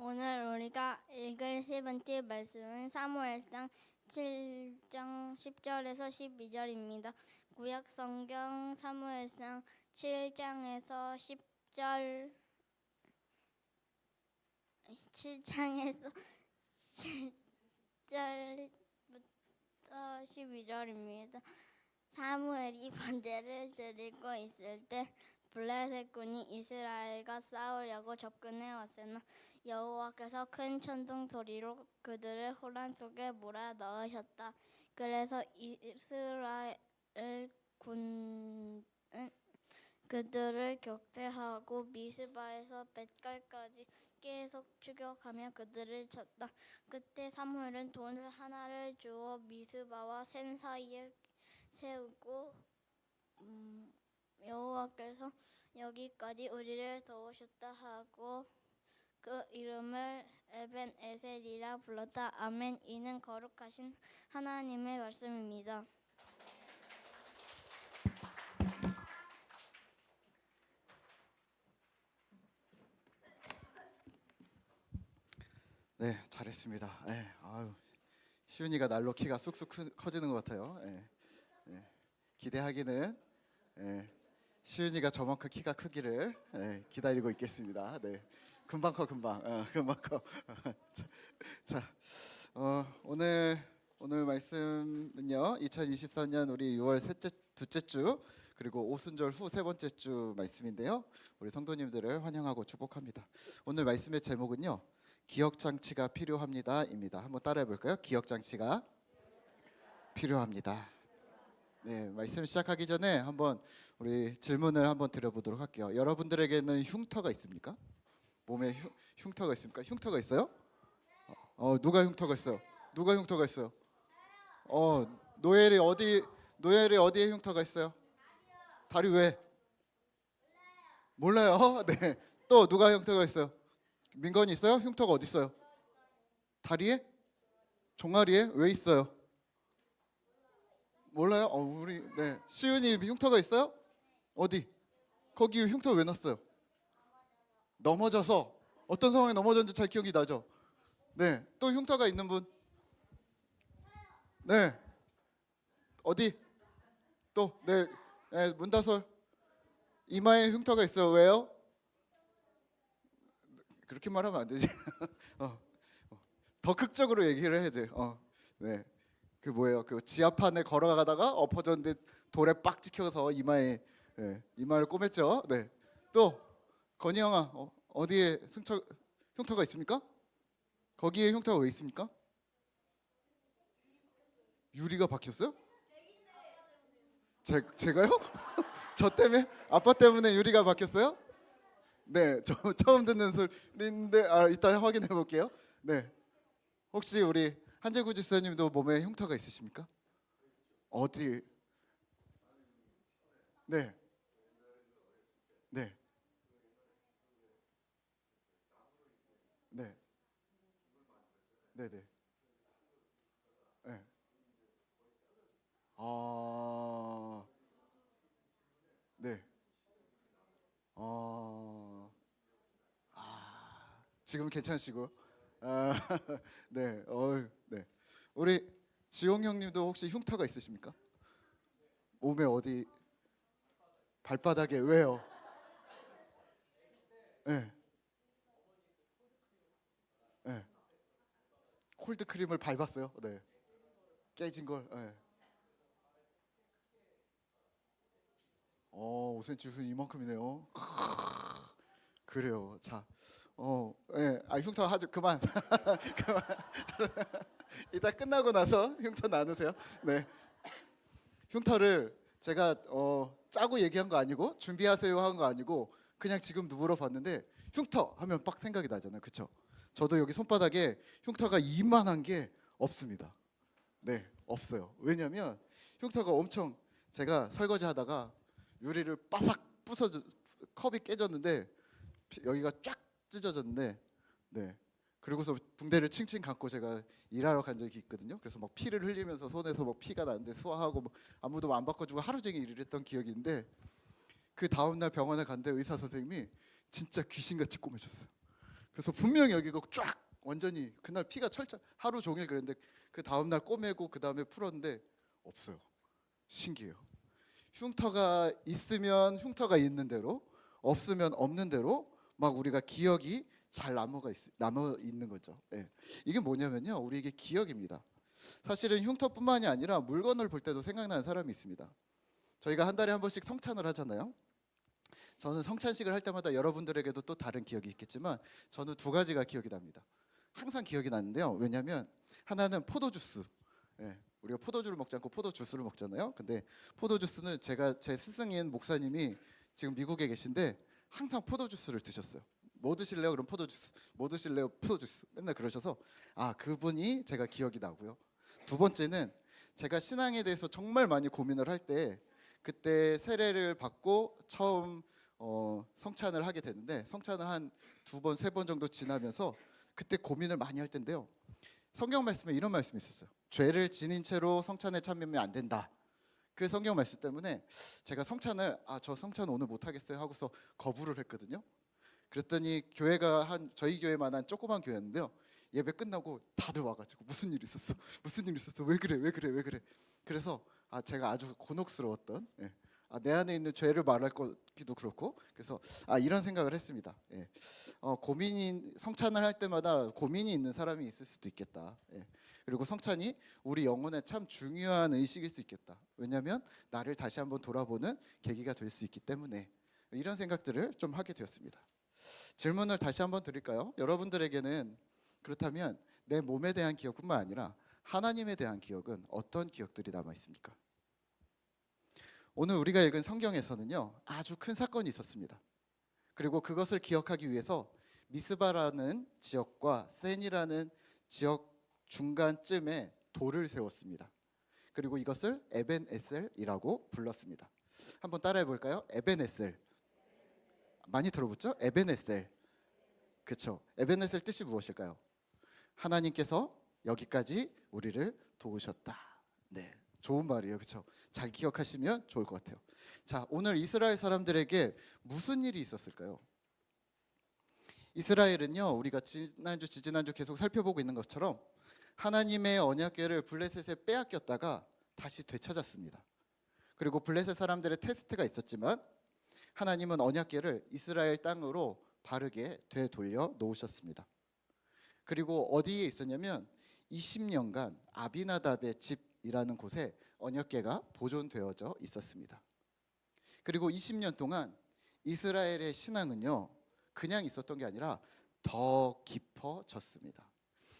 오늘 우리가 읽을 세 번째 말씀은 사무엘상 7장 10절에서 12절입니다. 구약 성경 사무엘상 7장에서 7장에서 10절부터 12절입니다. 사무엘이 번제를 드리고 있을 때 블레셋 군이 이스라엘과 싸우려고 접근해 왔으나 여호와께서 큰 천둥 소리로 그들을 혼란 속에 몰아넣으셨다. 그래서 이스라엘 군은 그들을 격퇴하고 미스바에서 벳갈까지 계속 추격하며 그들을 쳤다. 그때 사무엘은 돌 하나를 주어 미스바와 센 사이에 세우고 여호와께서 여기까지 우리를 도우셨다 하고 그 이름을 에벤에셀이라 불렀다. 아멘. 이는 거룩하신 하나님의 말씀입니다. 네, 잘했습니다. 네, 시윤이가 날로 키가 쑥쑥 커지는 것 같아요. 기대하기는 시윤이가 저만큼 키가 크기를 기다리고 있겠습니다. 네, 금방 커, 금방 커. 자, 오늘 말씀은요, 2023년 우리 6월 둘째 주 그리고 오순절 후 세 번째 주 말씀인데요. 우리 성도님들을 환영하고 축복합니다. 오늘 말씀의 제목은요, 기억장치가 필요합니다입니다. 한번 따라해 볼까요? 기억장치가 필요합니다. 네, 말씀 시작하기 전에 한번 우리 질문을 한번 드려보도록 할게요. 여러분들에게는 흉터가 있습니까? 몸에 흉터가 있습니까? 흉터가 있어요? 누가 흉터가 있어요? 누가 흉터가 있어요? 노엘이 어디에 흉터가 있어요? 다리 왜? 몰라요. 네. 또 누가 흉터가 있어요? 민건이 있어요? 흉터가 어디 있어요? 다리에? 종아리에? 왜 있어요? 몰라요? 우리 시윤이 흉터가 있어요? 어디? 거기 흉터 왜 났어요? 넘어져서 어떤 상황에 넘어졌는지 잘 기억이 나죠? 네. 또 흉터가 있는 분? 네. 어디? 또 문다솔 이마에 흉터가 있어요. 왜요? 그렇게 말하면 안 되지. 더 극적으로 얘기를 해야지. 네. 그 뭐예요? 그 지하판에 걸어가다가 엎어졌는데 돌에 빡 찍혀서 이마를 꼬맸죠. 네. 또 건희 형아, 어디에 흉터가 있습니까? 거기에 흉터가 왜 있습니까? 유리가 박혔어요? 제가요? 저 때문에? 아빠 때문에 유리가 박혔어요? 네, 저 처음 듣는 소리인데 이따 확인해 볼게요. 네, 혹시 우리 한재구 집사님도 몸에 흉터가 있으십니까? 어디? 네, 네, 네, 네, 네. 네. 네. 지금 괜찮으시고, 네, 네. 우리 지용 형님도 혹시 흉터가 있으십니까? 몸에 어디? 발바닥에 왜요? 네, 네. 콜드 크림을 밟았어요. 네, 깨진 걸. 네. 5cm 이만큼이네요. 그래요. 자, 흉터 하죠. 그만. 그만. 이따 끝나고 나서 흉터 나누세요. 네. 흉터를 제가 짜고 얘기한 거 아니고 준비하세요 한 거 아니고 그냥 지금 물어봤는데 흉터 하면 빡 생각이 나잖아요. 그렇죠? 저도 여기 손바닥에 흉터가 이만한 게 없습니다. 네, 없어요. 왜냐면 흉터가 엄청 제가 설거지 하다가 유리를 바삭 부서져 컵이 깨졌는데 여기가 쫙 찢어졌는데 네. 그리고서 붕대를 칭칭 감고 제가 일하러 간 적이 있거든요. 그래서 막 피를 흘리면서 손에서 막 피가 나는데 수화하고 뭐 아무도 안 바꿔주고 하루 종일 일을 했던 기억이 있는데 그 다음 날 병원에 갔는데 의사 선생님이 진짜 귀신같이 꼬매셨어요. 그래서 분명히 여기가 쫙 완전히 그날 피가 철철 하루 종일 그랬는데 그 다음 날 꼬매고 그 다음에 풀었는데 없어요. 신기해요. 흉터가 있으면 흉터가 있는 대로, 없으면 없는 대로 막 우리가 기억이 잘 남아 있는 거죠. 예. 이게 뭐냐면요, 우리에게 기억입니다. 사실은 흉터뿐만이 아니라 물건을 볼 때도 생각나는 사람이 있습니다. 저희가 한 달에 한 번씩 성찬을 하잖아요. 저는 성찬식을 할 때마다 여러분들에게도 또 다른 기억이 있겠지만 저는 두 가지가 기억이 납니다. 항상 기억이 나는데요. 왜냐하면 하나는 포도주스. 예, 우리가 포도주를 먹지 않고 포도주스를 먹잖아요. 근데 포도주스는 제 스승인 목사님이 지금 미국에 계신데 항상 포도주스를 드셨어요. 뭐 드실래요? 그럼 포도주스. 뭐 드실래요? 포도주스. 맨날 그러셔서 그분이 제가 기억이 나고요. 두 번째는 제가 신앙에 대해서 정말 많이 고민을 할 때 그때 세례를 받고 처음 성찬을 하게 됐는데 성찬을 한 2번, 3번 정도 지나면서 그때 고민을 많이 할 텐데요. 성경 말씀에 이런 말씀이 있었어요. 죄를 지닌 채로 성찬에 참여하면 안 된다. 그 성경 말씀 때문에 제가 성찬을 저 성찬 오늘 못 하겠어요 하고서 거부를 했거든요. 그랬더니 교회가 저희 교회만한 조그만 교회였는데요. 예배 끝나고 다들 와가지고 무슨 일 있었어? 무슨 일 있었어? 왜 그래? 왜 그래? 왜 그래? 그래서 제가 아주 곤혹스러웠던 내 안에 있는 죄를 말할 거기도 그렇고 그래서 이런 생각을 했습니다. 성찬을 할 때마다 고민이 있는 사람이 있을 수도 있겠다. 그리고 성찬이 우리 영혼에 참 중요한 의식일 수 있겠다. 왜냐하면 나를 다시 한번 돌아보는 계기가 될 수 있기 때문에 이런 생각들을 좀 하게 되었습니다. 질문을 다시 한번 드릴까요? 여러분들에게는 그렇다면 내 몸에 대한 기억뿐만 아니라 하나님에 대한 기억은 어떤 기억들이 남아 있습니까? 오늘 우리가 읽은 성경에서는요, 아주 큰 사건이 있었습니다. 그리고 그것을 기억하기 위해서 미스바라는 지역과 센이라는 지역 중간쯤에 돌을 세웠습니다. 그리고 이것을 에벤에셀이라고 불렀습니다. 한번 따라해 볼까요? 에벤에셀. 많이 들어봤죠? 에벤에셀. 그렇죠. 에벤에셀 뜻이 무엇일까요? 하나님께서 여기까지 우리를 도우셨다. 네, 좋은 말이에요. 그렇죠? 잘 기억하시면 좋을 것 같아요. 자, 오늘 이스라엘 사람들에게 무슨 일이 있었을까요? 이스라엘은요, 우리가 지지난주 계속 살펴보고 있는 것처럼 하나님의 언약궤를 블레셋에 빼앗겼다가 다시 되찾았습니다. 그리고 블레셋 사람들의 테스트가 있었지만 하나님은 언약궤를 이스라엘 땅으로 바르게 되돌려 놓으셨습니다. 그리고 어디에 있었냐면 20년간 아비나답의 집이라는 곳에 언약궤가 보존되어져 있었습니다. 그리고 20년 동안 이스라엘의 신앙은요, 그냥 있었던 게 아니라 더 깊어졌습니다.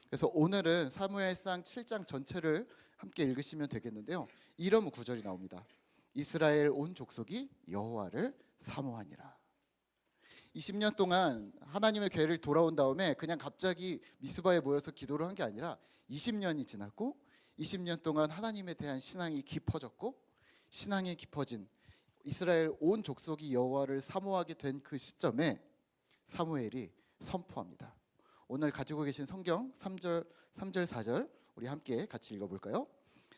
그래서 오늘은 사무엘상 7장 전체를 함께 읽으시면 되겠는데요. 이런 구절이 나옵니다. 이스라엘 온 족속이 여호와를 사모하니라. 20년 동안 하나님의 궤를 돌아온 다음에 그냥 갑자기 미스바에 모여서 기도를 한 게 아니라 20년이 지났고 20년 동안 하나님에 대한 신앙이 깊어졌고 신앙이 깊어진 이스라엘 온 족속이 여호와를 사모하게 된 그 시점에 사무엘이 선포합니다. 오늘 가지고 계신 성경 3절 4절 우리 함께 같이 읽어볼까요?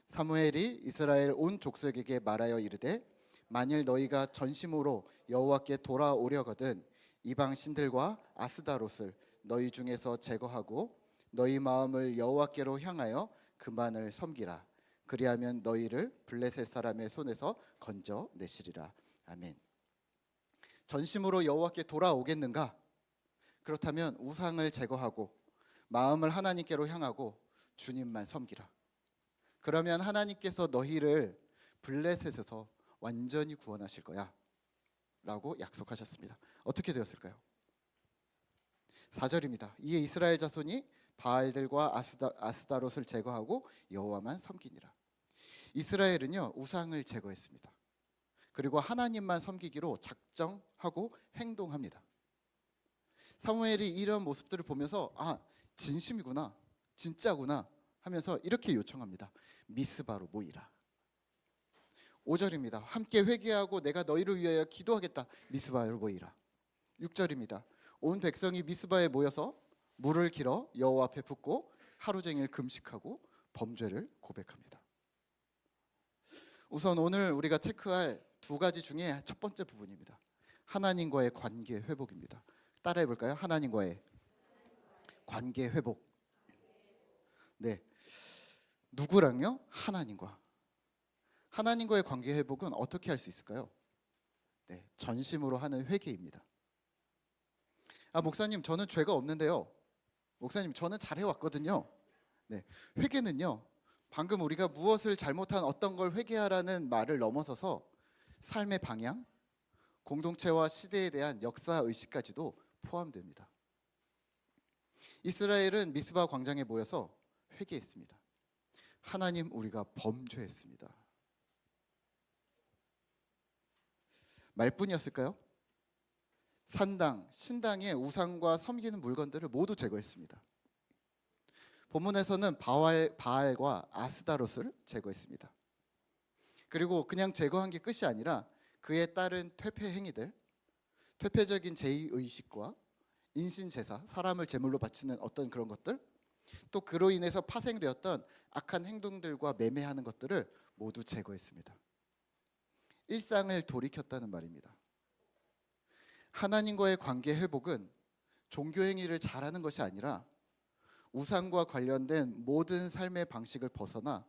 사무엘이 이스라엘 온 족속에게 말하여 이르되 만일 너희가 전심으로 여호와께 돌아오려거든 이방 신들과 아스다롯을 너희 중에서 제거하고 너희 마음을 여호와께로 향하여 그만을 섬기라. 그리하면 너희를 블레셋 사람의 손에서 건져내시리라. 아멘. 전심으로 여호와께 돌아오겠는가? 그렇다면 우상을 제거하고 마음을 하나님께로 향하고 주님만 섬기라. 그러면 하나님께서 너희를 블레셋에서 완전히 구원하실 거야 라고 약속하셨습니다. 어떻게 되었을까요? 4절입니다. 이에 이스라엘 자손이 바알들과 아스다롯을 제거하고 여호와만 섬기니라. 이스라엘은요, 우상을 제거했습니다. 그리고 하나님만 섬기기로 작정하고 행동합니다. 사무엘이 이런 모습들을 보면서 진심이구나, 진짜구나 하면서 이렇게 요청합니다. 미스바로 모이라. 5절입니다. 함께 회개하고 내가 너희를 위하여 기도하겠다. 미스바로 모이라. 6절입니다. 온 백성이 미스바에 모여서 물을 길어 여호와 앞에 붓고 하루 종일 금식하고 범죄를 고백합니다. 우선 오늘 우리가 체크할 두 가지 중에 첫 번째 부분입니다. 하나님과의 관계 회복입니다. 따라해 볼까요? 하나님과의 관계 회복. 네. 누구랑요? 하나님과. 하나님과의 관계 회복은 어떻게 할 수 있을까요? 네, 전심으로 하는 회개입니다. 목사님, 저는 죄가 없는데요. 목사님, 저는 잘해왔거든요. 네, 회개는요, 방금 우리가 무엇을 잘못한 어떤 걸 회개하라는 말을 넘어서서 삶의 방향, 공동체와 시대에 대한 역사 의식까지도 포함됩니다. 이스라엘은 미스바 광장에 모여서 회개했습니다. 하나님, 우리가 범죄했습니다. 말뿐이었을까요? 산당, 신당의 우상과 섬기는 물건들을 모두 제거했습니다. 본문에서는 바알과 아스다롯을 제거했습니다. 그리고 그냥 제거한 게 끝이 아니라 그에 따른 퇴폐 행위들, 퇴폐적인 제의의식과 인신제사, 사람을 제물로 바치는 어떤 그런 것들, 또 그로 인해서 파생되었던 악한 행동들과 매매하는 것들을 모두 제거했습니다. 일상을 돌이켰다는 말입니다. 하나님과의 관계 회복은 종교 행위를 잘하는 것이 아니라 우상과 관련된 모든 삶의 방식을 벗어나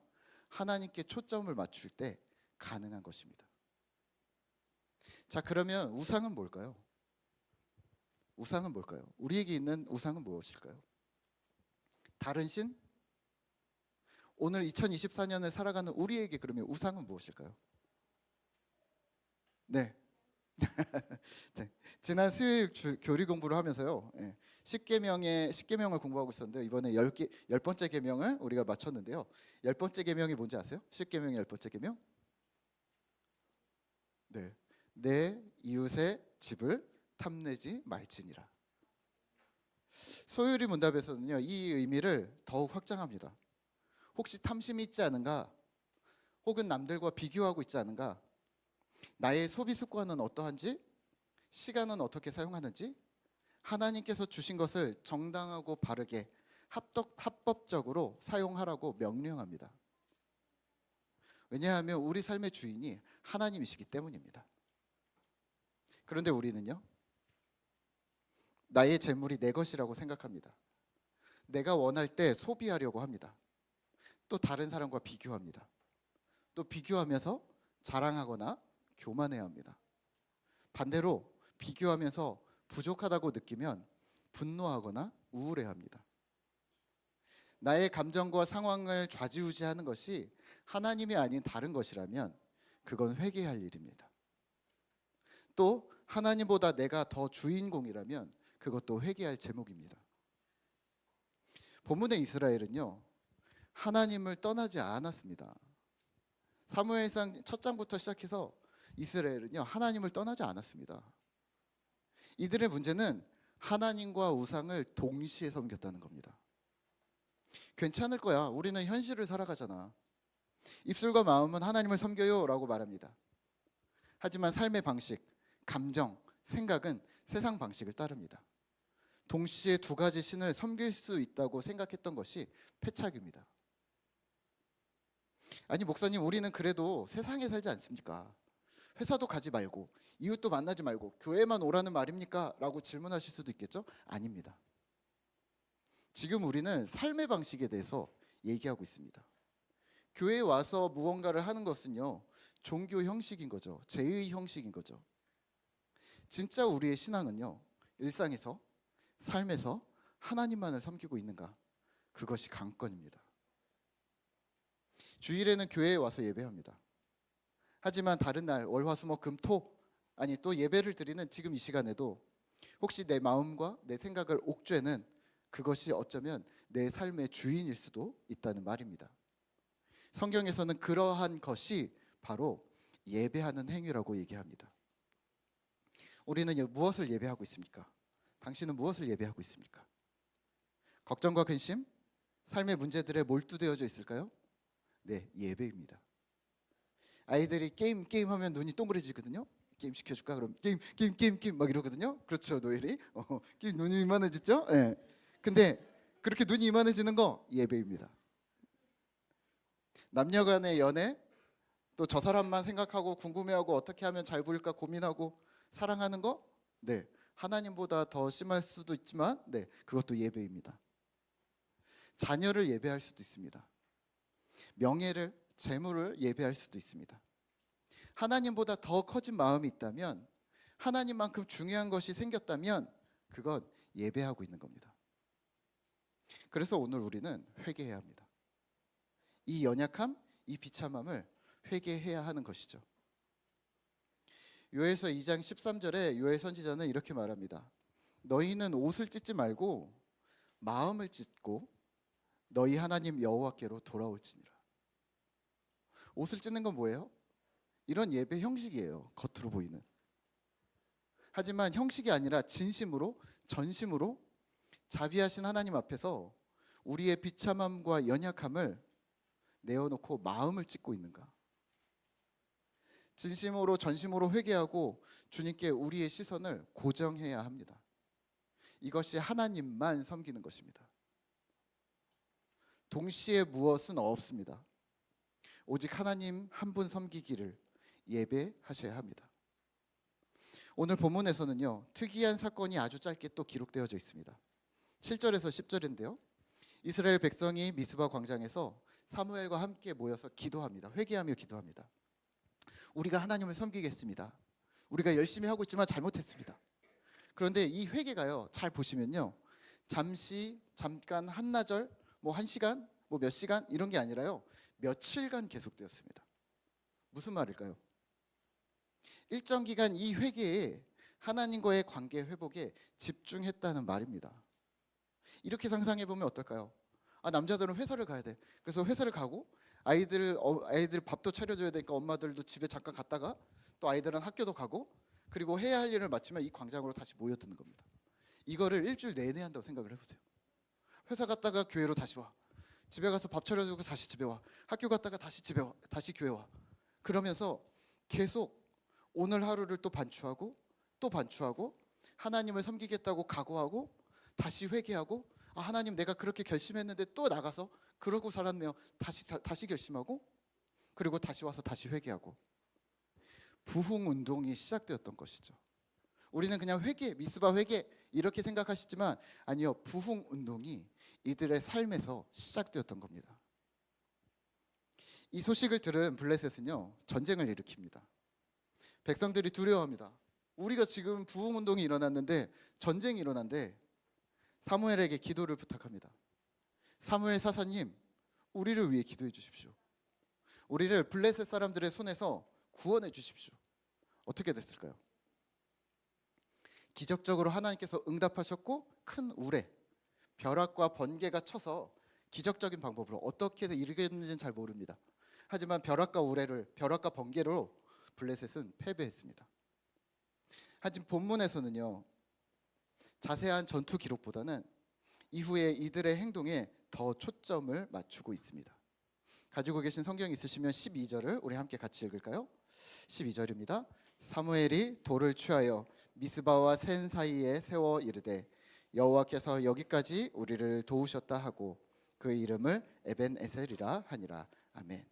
하나님께 초점을 맞출 때 가능한 것입니다. 자, 그러면 우상은 뭘까요? 우상은 뭘까요? 우리에게 있는 우상은 무엇일까요? 다른 신? 오늘 2024년을 살아가는 우리에게 그러면 우상은 무엇일까요? 네. 네. 지난 수요일 교리 공부를 하면서요. 네. 10계명을 공부하고 있었는데 이번에 10번째 계명을 우리가 마쳤는데요. 10번째 계명이 뭔지 아세요? 10계명의 10번째 계명? 네. 내 이웃의 집을 탐내지 말지니라. 소율이 문답에서는요, 이 의미를 더욱 확장합니다. 혹시 탐심이 있지 않은가? 혹은 남들과 비교하고 있지 않은가? 나의 소비 습관은 어떠한지? 시간은 어떻게 사용하는지? 하나님께서 주신 것을 정당하고 바르게 합법적으로 사용하라고 명령합니다. 왜냐하면 우리 삶의 주인이 하나님이시기 때문입니다. 그런데 우리는요, 나의 재물이 내 것이라고 생각합니다. 내가 원할 때 소비하려고 합니다. 또 다른 사람과 비교합니다. 또 비교하면서 자랑하거나 교만해야 합니다. 반대로 비교하면서 부족하다고 느끼면 분노하거나 우울해합니다. 나의 감정과 상황을 좌지우지하는 것이 하나님이 아닌 다른 것이라면 그건 회개할 일입니다. 또 하나님보다 내가 더 주인공이라면 그것도 회개할 제목입니다. 본문의 이스라엘은요, 하나님을 떠나지 않았습니다. 사무엘상 첫 장부터 시작해서 이스라엘은요, 하나님을 떠나지 않았습니다. 이들의 문제는 하나님과 우상을 동시에 섬겼다는 겁니다. 괜찮을 거야. 우리는 현실을 살아가잖아. 입술과 마음은 하나님을 섬겨요 라고 말합니다. 하지만 삶의 방식, 감정, 생각은 세상 방식을 따릅니다. 동시에 두 가지 신을 섬길 수 있다고 생각했던 것이 패착입니다. 아니 목사님, 우리는 그래도 세상에 살지 않습니까? 회사도 가지 말고 이웃도 만나지 말고 교회만 오라는 말입니까? 라고 질문하실 수도 있겠죠? 아닙니다. 지금 우리는 삶의 방식에 대해서 얘기하고 있습니다. 교회에 와서 무언가를 하는 것은요, 종교 형식인 거죠. 제의 형식인 거죠. 진짜 우리의 신앙은요, 일상에서, 삶에서 하나님만을 섬기고 있는가? 그것이 관건입니다. 주일에는 교회에 와서 예배합니다. 하지만 다른 날 월화수목금토 또 예배를 드리는 지금 이 시간에도 혹시 내 마음과 내 생각을 옥죄는 그것이 어쩌면 내 삶의 주인일 수도 있다는 말입니다. 성경에서는 그러한 것이 바로 예배하는 행위라고 얘기합니다. 우리는 무엇을 예배하고 있습니까? 당신은 무엇을 예배하고 있습니까? 걱정과 근심, 삶의 문제들에 몰두되어져 있을까요? 네, 예배입니다. 아이들이 게임 하면 눈이 동그래지거든요. 게임 시켜줄까? 그럼 게임 막 이러거든요. 그렇죠, 노엘이. 게임 눈이 이만해졌죠? 네. 근데 그렇게 눈이 이만해지는 거 예배입니다. 남녀간의 연애, 또 저 사람만 생각하고 궁금해하고 어떻게 하면 잘 보일까 고민하고 사랑하는 거, 네, 하나님보다 더 심할 수도 있지만, 네, 그것도 예배입니다. 자녀를 예배할 수도 있습니다. 명예를, 재물을 예배할 수도 있습니다. 하나님보다 더 커진 마음이 있다면, 하나님만큼 중요한 것이 생겼다면 그건 예배하고 있는 겁니다. 그래서 오늘 우리는 회개해야 합니다. 이 연약함, 이 비참함을 회개해야 하는 것이죠. 요엘서 2장 13절에 요엘 선지자는 이렇게 말합니다. 너희는 옷을 찢지 말고 마음을 찢고 너희 하나님 여호와께로 돌아올지니라. 옷을 찢는 건 뭐예요? 이런 예배 형식이에요. 겉으로 보이는. 하지만 형식이 아니라 진심으로, 전심으로 자비하신 하나님 앞에서 우리의 비참함과 연약함을 내어놓고 마음을 찢고 있는가? 진심으로, 전심으로 회개하고 주님께 우리의 시선을 고정해야 합니다. 이것이 하나님만 섬기는 것입니다. 동시에 무엇은 없습니다. 오직 하나님 한 분 섬기기를 예배하셔야 합니다. 오늘 본문에서는요, 특이한 사건이 아주 짧게 또 기록되어져 있습니다. 7절에서 10절인데요, 이스라엘 백성이 미스바 광장에서 사무엘과 함께 모여서 기도합니다. 회개하며 기도합니다. 우리가 하나님을 섬기겠습니다. 우리가 열심히 하고 있지만 잘못했습니다. 그런데 이 회개가요, 잘 보시면요, 잠깐, 한나절, 한 시간, 몇 시간 이런 게 아니라요, 며칠간 계속되었습니다. 무슨 말일까요? 일정 기간 이 회개에 하나님과의 관계 회복에 집중했다는 말입니다. 이렇게 상상해 보면 어떨까요? 남자들은 회사를 가야 돼. 그래서 회사를 가고 아이들 밥도 차려줘야 되니까 엄마들도 집에 잠깐 갔다가 또 아이들은 학교도 가고, 그리고 해야 할 일을 마치면 이 광장으로 다시 모여드는 겁니다. 이거를 일주일 내내 한다고 생각을 해보세요. 회사 갔다가 교회로 다시 와. 집에 가서 밥 차려주고 다시 집에 와. 학교 갔다가 다시 집에 와. 다시 교회 와. 그러면서 계속 오늘 하루를 또 반추하고 또 반추하고 하나님을 섬기겠다고 각오하고 다시 회개하고, 하나님 내가 그렇게 결심했는데 또 나가서 그러고 살았네요. 다시 결심하고, 그리고 다시 와서 다시 회개하고, 부흥 운동이 시작되었던 것이죠. 우리는 그냥 회개, 미스바 회개 이렇게 생각하시지만 아니요, 부흥 운동이 이들의 삶에서 시작되었던 겁니다. 이 소식을 들은 블레셋은요, 전쟁을 일으킵니다. 백성들이 두려워합니다. 우리가 지금 부흥 운동이 일어났는데 전쟁이 일어난데 사무엘에게 기도를 부탁합니다. 사무엘 사사님, 우리를 위해 기도해 주십시오. 우리를 블레셋 사람들의 손에서 구원해 주십시오. 어떻게 됐을까요? 기적적으로 하나님께서 응답하셨고, 큰 우레, 벼락과 번개가 쳐서 기적적인 방법으로 어떻게 이루겠는지는 잘 모릅니다. 하지만 벼락과 번개로 블레셋은 패배했습니다. 하지만 본문에서는요, 자세한 전투 기록보다는 이후에 이들의 행동에 더 초점을 맞추고 있습니다. 가지고 계신 성경 있으시면 12절을 우리 함께 같이 읽을까요? 12절입니다. 사무엘이 돌을 취하여 미스바와 센 사이에 세워 이르되 여호와께서 여기까지 우리를 도우셨다 하고 그 이름을 에벤에셀이라 하니라. 아멘.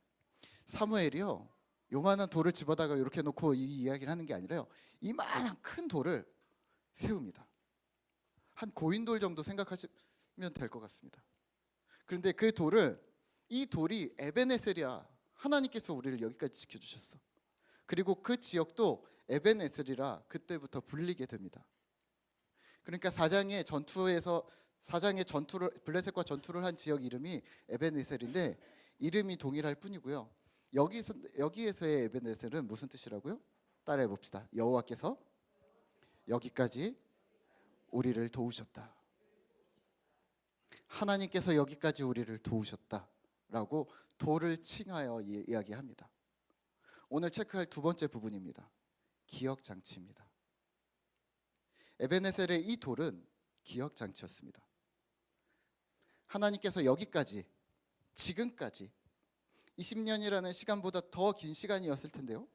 사무엘이요, 요만한 돌을 집어다가 이렇게 놓고 이 이야기를 하는 게 아니라요, 이만한 큰 돌을 세웁니다. 한 고인돌 정도 생각하시면 될 것 같습니다. 그런데 이 돌이 에벤에셀이야. 하나님께서 우리를 여기까지 지켜주셨어. 그리고 그 지역도 에벤에셀이라 그때부터 불리게 됩니다. 그러니까 블레셋과 전투를 한 지역 이름이 에벤에셀인데 이름이 동일할 뿐이고요. 여기에서의 에벤에셀은 무슨 뜻이라고요? 따라해 봅시다. 여호와께서 여기까지 우리를 도우셨다. 하나님께서 여기까지 우리를 도우셨다라고 돌을 칭하여 이야기합니다. 오늘 체크할 두 번째 부분입니다. 기억장치입니다. 에벤에셀의 이 돌은 기억장치였습니다. 하나님께서 여기까지, 지금까지 20년이라는 시간보다 더 긴 시간이었을 텐데요,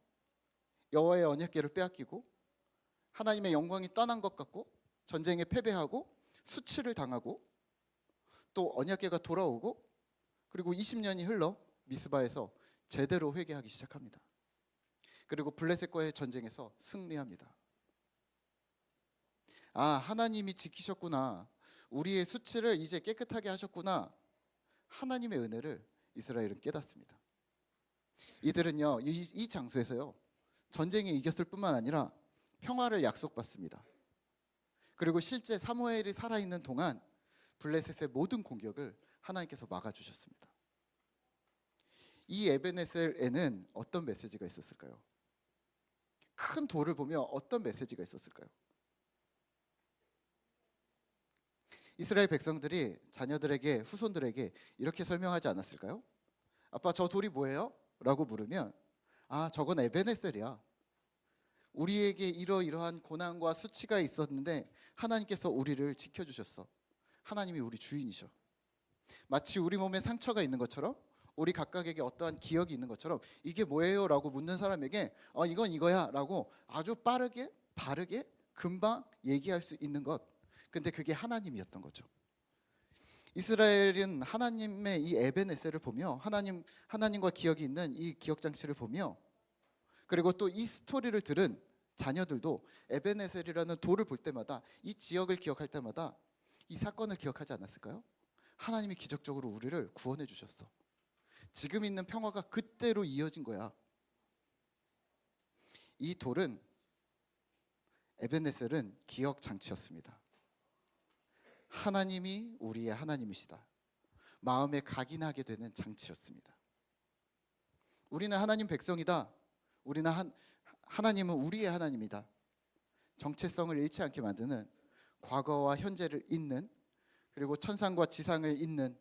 여호와의 언약궤를 빼앗기고 하나님의 영광이 떠난 것 같고 전쟁에 패배하고 수치를 당하고 또 언약궤가 돌아오고, 그리고 20년이 흘러 미스바에서 제대로 회개하기 시작합니다. 그리고 블레셋과의 전쟁에서 승리합니다. 하나님이 지키셨구나, 우리의 수치를 이제 깨끗하게 하셨구나, 하나님의 은혜를 이스라엘은 깨닫습니다. 이들은요, 이 장소에서요, 전쟁에 이겼을 뿐만 아니라 평화를 약속받습니다. 그리고 실제 사무엘이 살아있는 동안 블레셋의 모든 공격을 하나님께서 막아주셨습니다. 이 에벤에셀에는 어떤 메시지가 있었을까요? 큰 돌을 보며 어떤 메시지가 있었을까요? 이스라엘 백성들이 자녀들에게, 후손들에게 이렇게 설명하지 않았을까요? 아빠, 저 돌이 뭐예요? 라고 물으면, 아, 저건 에벤에셀이야. 우리에게 이러이러한 고난과 수치가 있었는데 하나님께서 우리를 지켜주셨어. 하나님이 우리 주인이셔. 마치 우리 몸에 상처가 있는 것처럼, 우리 각각에게 어떠한 기억이 있는 것처럼, 이게 뭐예요? 라고 묻는 사람에게 이건 이거야 라고 아주 빠르게, 바르게, 금방 얘기할 수 있는 것, 근데 그게 하나님이었던 거죠. 이스라엘은 하나님의 이 에벤에셀을 보며, 하나님과 기억이 있는 이 기억장치를 보며, 그리고 또 이 스토리를 들은 자녀들도 에벤에셀이라는 돌을 볼 때마다, 이 지역을 기억할 때마다 이 사건을 기억하지 않았을까요? 하나님이 기적적으로 우리를 구원해 주셨어. 지금 있는 평화가 그때로 이어진 거야. 이 돌은, 에벤에셀은 기억 장치였습니다. 하나님이 우리의 하나님이시다. 마음에 각인하게 되는 장치였습니다. 우리는 하나님 백성이다. 하나님은 우리의 하나님이다. 정체성을 잃지 않게 만드는, 과거와 현재를 잇는, 그리고 천상과 지상을 잇는,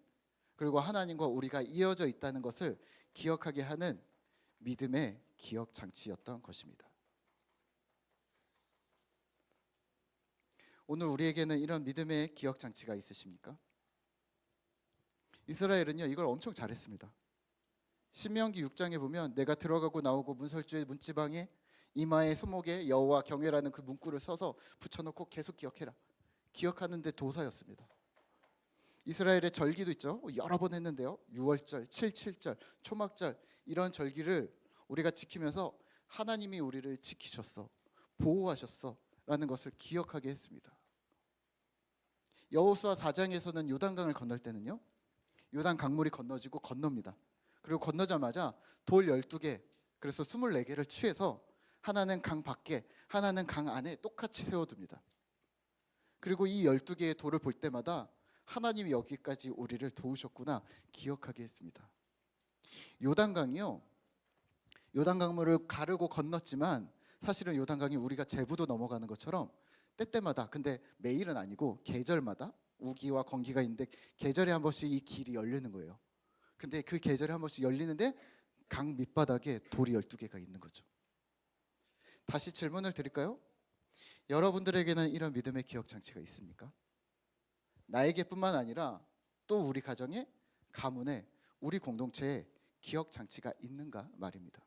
그리고 하나님과 우리가 이어져 있다는 것을 기억하게 하는 믿음의 기억 장치였던 것입니다. 오늘 우리에게는 이런 믿음의 기억 장치가 있으십니까? 이스라엘은요, 이걸 엄청 잘했습니다. 신명기 6장에 보면 내가 들어가고 나오고 문설주의 문지방에 이마에 손목에 여호와 경외라는 그 문구를 써서 붙여놓고 계속 기억해라. 기억하는데 도사였습니다. 이스라엘의 절기도 있죠. 여러 번 했는데요. 6월절, 7.7절, 초막절, 이런 절기를 우리가 지키면서 하나님이 우리를 지키셨어, 보호하셨어 라는 것을 기억하게 했습니다. 여호수아 4장에서는 요단강을 건널 때는요, 요단 강물이 건너지고 건넙니다. 그리고 건너자마자 돌 12개, 그래서 24개를 취해서 하나는 강 밖에, 하나는 강 안에 똑같이 세워둡니다. 그리고 이 12개의 돌을 볼 때마다 하나님이 여기까지 우리를 도우셨구나 기억하게 했습니다. 요단강이요, 요단강물을 가르고 건넜지만 사실은 요단강이 우리가 제부도 넘어가는 것처럼 때때마다, 근데 매일은 아니고 계절마다 우기와 건기가 있는데 계절에 한 번씩 이 길이 열리는 거예요. 근데 그 계절에 한 번씩 열리는데 강 밑바닥에 돌이 12개가 있는 거죠. 다시 질문을 드릴까요? 여러분들에게는 이런 믿음의 기억 장치가 있습니까? 나에게뿐만 아니라 또 우리 가정에, 가문에, 우리 공동체에 기억 장치가 있는가 말입니다.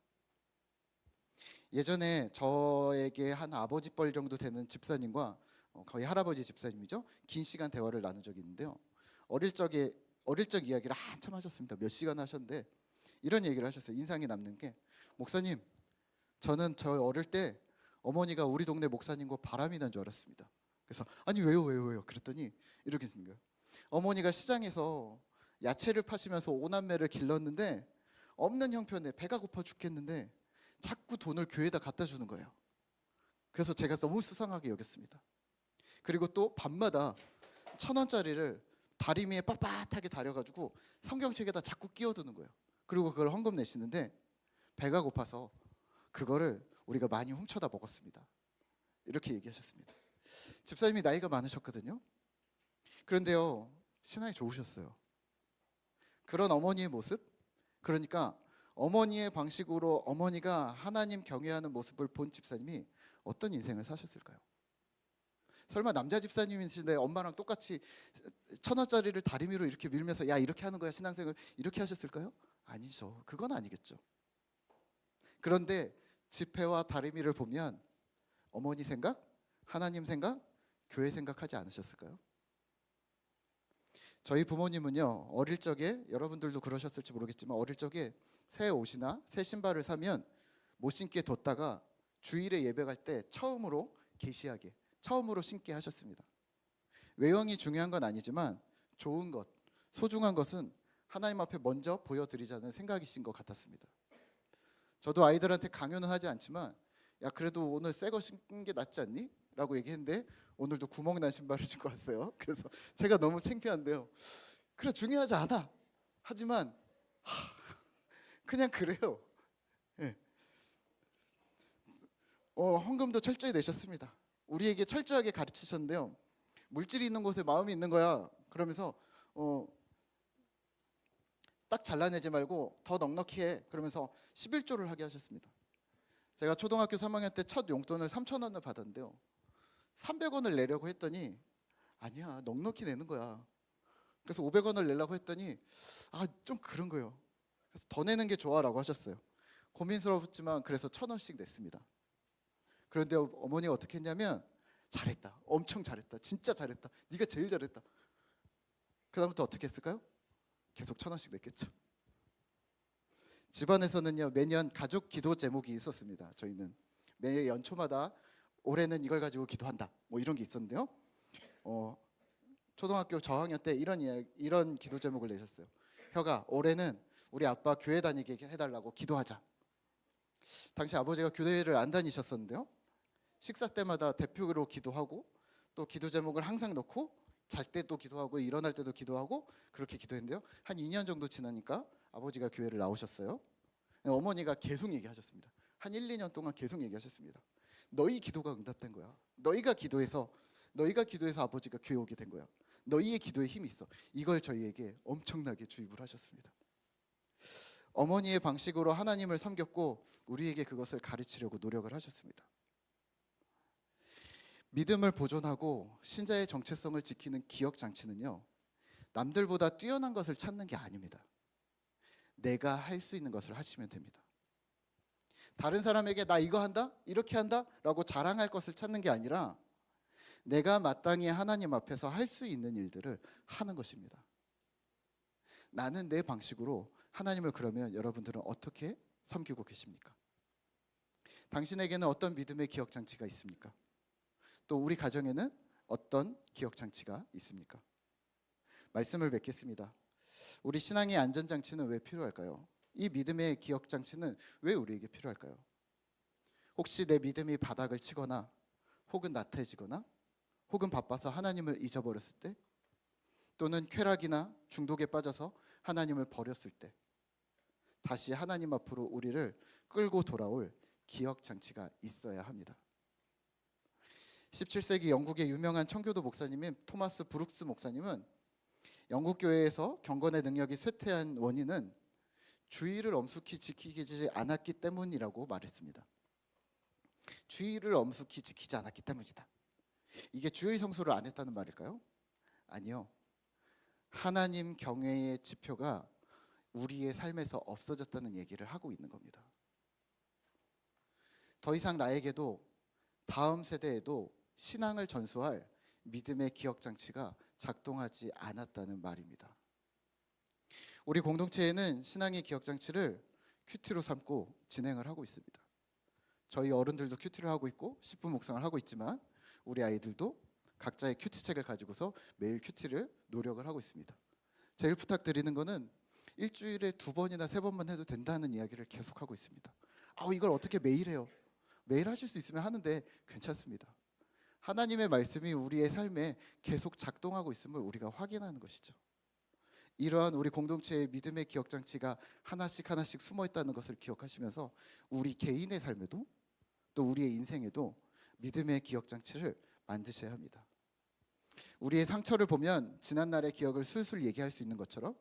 예전에 저에게 한 아버지 뻘 정도 되는 집사님과 거의 할아버지 집사님이죠. 긴 시간 대화를 나눈 적이 있는데요. 어릴 적 이야기를 한참 하셨습니다. 몇 시간 하셨는데 이런 얘기를 하셨어요. 인상이 남는 게, 목사님, 저는 저 어릴 때 어머니가 우리 동네 목사님과 바람이 난 줄 알았습니다. 그래서 아니 왜요? 그랬더니 이렇게 쓰는 거예요. 어머니가 시장에서 야채를 파시면서 5남매를 길렀는데 없는 형편에 배가 고파 죽겠는데 자꾸 돈을 교회에다 갖다 주는 거예요. 그래서 제가 너무 수상하게 여겼습니다. 그리고 또 밤마다 1,000원짜리를 다리미에 빳빳하게 다려가지고 성경책에다 자꾸 끼워두는 거예요. 그리고 그걸 헌금 내시는데 배가 고파서 그거를 우리가 많이 훔쳐다 먹었습니다. 이렇게 얘기하셨습니다. 집사님이 나이가 많으셨거든요. 그런데요, 신앙이 좋으셨어요. 그런 어머니의 모습, 그러니까 어머니의 방식으로 어머니가 하나님 경외하는 모습을 본 집사님이 어떤 인생을 사셨을까요? 설마 남자 집사님이신데 엄마랑 똑같이 1,000원짜리를 다리미로 이렇게 밀면서 야 이렇게 하는 거야 신앙생활 이렇게 하셨을까요? 아니죠. 그건 아니겠죠. 그런데 지폐와 다리미를 보면 어머니 생각, 하나님 생각, 교회 생각하지 않으셨을까요? 저희 부모님은요, 어릴 적에, 여러분들도 그러셨을지 모르겠지만 어릴 적에 새 옷이나 새 신발을 사면 못 신게 뒀다가 주일에 예배 갈 때 처음으로 계시하게, 처음으로 신게 하셨습니다. 외형이 중요한 건 아니지만 좋은 것, 소중한 것은 하나님 앞에 먼저 보여드리자는 생각이신 것 같았습니다. 저도 아이들한테 강요는 하지 않지만 야 그래도 오늘 새 거 신는 게 낫지 않니? 라고 얘기했는데 오늘도 구멍 난 신발을 신고 왔어요. 그래서 제가 너무 창피한데요. 그래 중요하지 않아. 하지만 그냥 그래요. 예. 헌금도 철저히 내셨습니다. 우리에게 철저하게 가르치셨는데요. 물질이 있는 곳에 마음이 있는 거야. 그러면서 딱 잘라내지 말고 더 넉넉히 해. 그러면서 11조를 하게 하셨습니다. 제가 초등학교 3학년 때 첫 용돈을 3,000원을 받았는데요. 300원을 내려고 했더니 아니야 넉넉히 내는 거야. 그래서 500원을 내려고 했더니 좀 그런 거예요. 그래서 더 내는 게 좋아라고 하셨어요. 고민스럽지만 그래서 1,000원씩 냈습니다. 그런데 어머니가 어떻게 했냐면 잘했다. 엄청 잘했다. 진짜 잘했다. 네가 제일 잘했다. 그 다음부터 어떻게 했을까요? 계속 1,000원씩 냈겠죠. 집안에서는요 매년 가족 기도 제목이 있었습니다. 저희는 매 연초마다 올해는 이걸 가지고 기도한다 뭐 이런 게 있었는데요. 초등학교 저학년 때 이런 기도 제목을 내셨어요. 혁아 올해는 우리 아빠 교회 다니게 해달라고 기도하자. 당시 아버지가 교회를 안 다니셨었는데요. 식사 때마다 대표로 기도하고 또 기도 제목을 항상 넣고 잘 때 또 기도하고 일어날 때도 기도하고 그렇게 기도했는데요. 한 2년 정도 지나니까 아버지가 교회를 나오셨어요. 어머니가 계속 얘기하셨습니다. 한 1, 2년 동안 계속 얘기하셨습니다. 너희 기도가 응답된 거야. 너희가 기도해서 아버지가 교회 오게 된 거야. 너희의 기도에 힘이 있어. 이걸 저희에게 엄청나게 주입을 하셨습니다. 어머니의 방식으로 하나님을 섬겼고 우리에게 그것을 가르치려고 노력을 하셨습니다. 믿음을 보존하고 신자의 정체성을 지키는 기억 장치는요. 남들보다 뛰어난 것을 찾는 게 아닙니다. 내가 할 수 있는 것을 하시면 됩니다. 다른 사람에게 나 이거 한다? 이렇게 한다? 라고 자랑할 것을 찾는 게 아니라 내가 마땅히 하나님 앞에서 할 수 있는 일들을 하는 것입니다. 나는 내 방식으로 하나님을 그러면 여러분들은 어떻게 섬기고 계십니까? 당신에게는 어떤 믿음의 기억 장치가 있습니까? 또 우리 가정에는 어떤 기억 장치가 있습니까? 말씀을 맺겠습니다. 우리 신앙의 안전장치는 왜 필요할까요? 이 믿음의 기억 장치는 왜 우리에게 필요할까요? 혹시 내 믿음이 바닥을 치거나 혹은 나태해지거나 혹은 바빠서 하나님을 잊어버렸을 때 또는 쾌락이나 중독에 빠져서 하나님을 버렸을 때 다시 하나님 앞으로 우리를 끌고 돌아올 기억 장치가 있어야 합니다. 17세기 영국의 유명한 청교도 목사님인 토마스 브룩스 목사님은 영국 교회에서 경건의 능력이 쇠퇴한 원인은 주의를 엄숙히 지키지 않았기 때문이라고 말했습니다. 주의를 엄숙히 지키지 않았기 때문이다. 이게 주의 성수를 안 했다는 말일까요? 아니요. 하나님 경외의 지표가 우리의 삶에서 없어졌다는 얘기를 하고 있는 겁니다. 더 이상 나에게도 다음 세대에도 신앙을 전수할 믿음의 기억 장치가 작동하지 않았다는 말입니다. 우리 공동체에는 신앙의 기억 장치를 큐티로 삼고 진행을 하고 있습니다. 저희 어른들도 큐티를 하고 있고 10분 묵상을 하고 있지만 우리 아이들도 각자의 큐티 책을 가지고서 매일 큐티를 노력을 하고 있습니다. 제일 부탁드리는 거는 일주일에 2번이나 3번만 해도 된다는 이야기를 계속하고 있습니다. 이걸 어떻게 매일 해요? 매일 하실 수 있으면 하는데 괜찮습니다. 하나님의 말씀이 우리의 삶에 계속 작동하고 있음을 우리가 확인하는 것이죠. 이러한 우리 공동체의 믿음의 기억 장치가 하나씩 숨어 있다는 것을 기억하시면서 우리 개인의 삶에도 또 우리의 인생에도 믿음의 기억 장치를 만드셔야 합니다. 우리의 상처를 보면 지난날의 기억을 술술 얘기할 수 있는 것처럼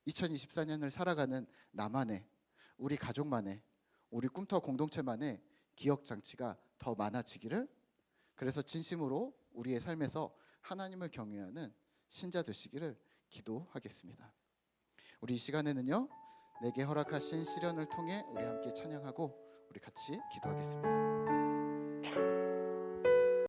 2024년을 살아가는 나만의, 우리 가족만의, 우리 꿈터 공동체만의 기억 장치가 더 많아지기를, 그래서 진심으로 우리의 삶에서 하나님을 경외하는 신자 되시기를 기도하겠습니다. 우리 이 시간에는요, 내게 허락하신 시련을 통해 우리 함께 찬양하고 우리 같이 기도하겠습니다.